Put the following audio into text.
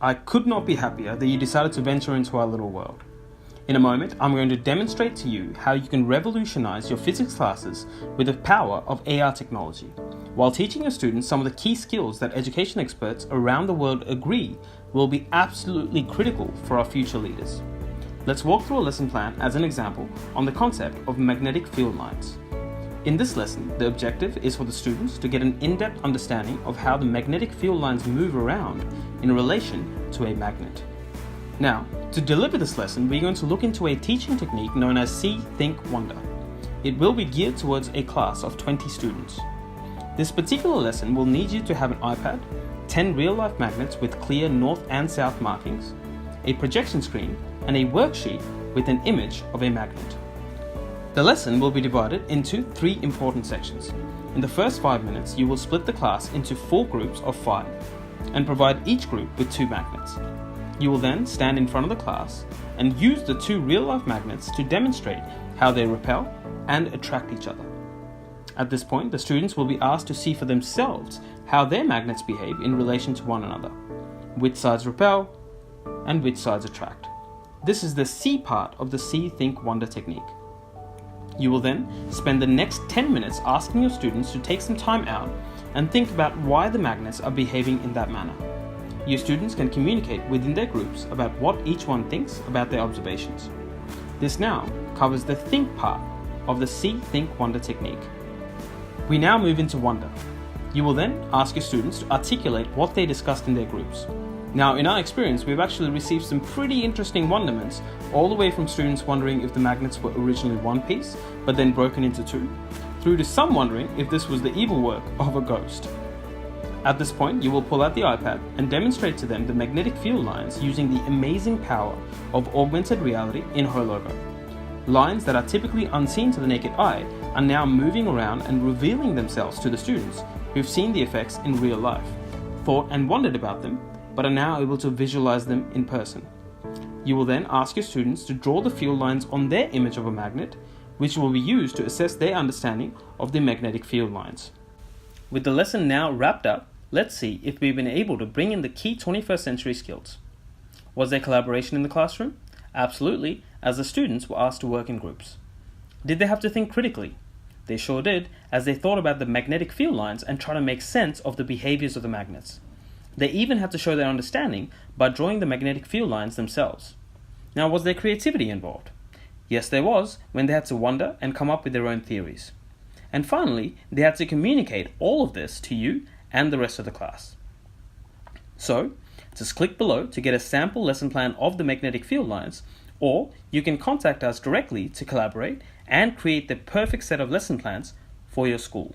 I could not be happier that you decided to venture into our little world. In a moment, I'm going to demonstrate to you how you can revolutionize your physics classes with the power of AR technology, while teaching your students some of the key skills that education experts around the world agree will be absolutely critical for our future leaders. Let's walk through a lesson plan as an example on the concept of magnetic field lines. In this lesson, the objective is for the students to get an in-depth understanding of how the magnetic field lines move around in relation to a magnet. Now, to deliver this lesson, we're going to look into a teaching technique known as See, Think, Wonder. It will be geared towards a class of 20 students. This particular lesson will need you to have an iPad, 10 real-life magnets with clear north and south markings, a projection screen, and a worksheet with an image of a magnet. The lesson will be divided into 3 important sections. In the first 5 minutes, you will split the class into 4 groups of 5 and provide each group with 2 magnets. You will then stand in front of the class and use the 2 real-life magnets to demonstrate how they repel and attract each other. At this point, the students will be asked to see for themselves how their magnets behave in relation to one another, which sides repel and which sides attract. This is the See part of the See, Think, Wonder technique. You will then spend the next 10 minutes asking your students to take some time out and think about why the magnets are behaving in that manner. Your students can communicate within their groups about what each one thinks about their observations. This now covers the Think part of the See, Think, Wonder technique. We now move into Wonder. You will then ask your students to articulate what they discussed in their groups. Now, in our experience, we've actually received some pretty interesting wonderments, all the way from students wondering if the magnets were originally one piece, but then broken into 2, through to some wondering if this was the evil work of a ghost. At this point, you will pull out the iPad and demonstrate to them the magnetic field lines using the amazing power of augmented reality in Hologo. Lines that are typically unseen to the naked eye are now moving around and revealing themselves to the students who've seen the effects in real life, thought and wondered about them, but are now able to visualize them in person. You will then ask your students to draw the field lines on their image of a magnet, which will be used to assess their understanding of the magnetic field lines. With the lesson now wrapped up, let's see if we've been able to bring in the key 21st century skills. Was there collaboration in the classroom? Absolutely, as the students were asked to work in groups. Did they have to think critically? They sure did, as they thought about the magnetic field lines and try to make sense of the behaviors of the magnets. They even had to show their understanding by drawing the magnetic field lines themselves. Now, was there creativity involved? Yes, there was, when they had to wonder and come up with their own theories. And finally, they had to communicate all of this to you and the rest of the class. So, just click below to get a sample lesson plan of the magnetic field lines, or you can contact us directly to collaborate and create the perfect set of lesson plans for your school.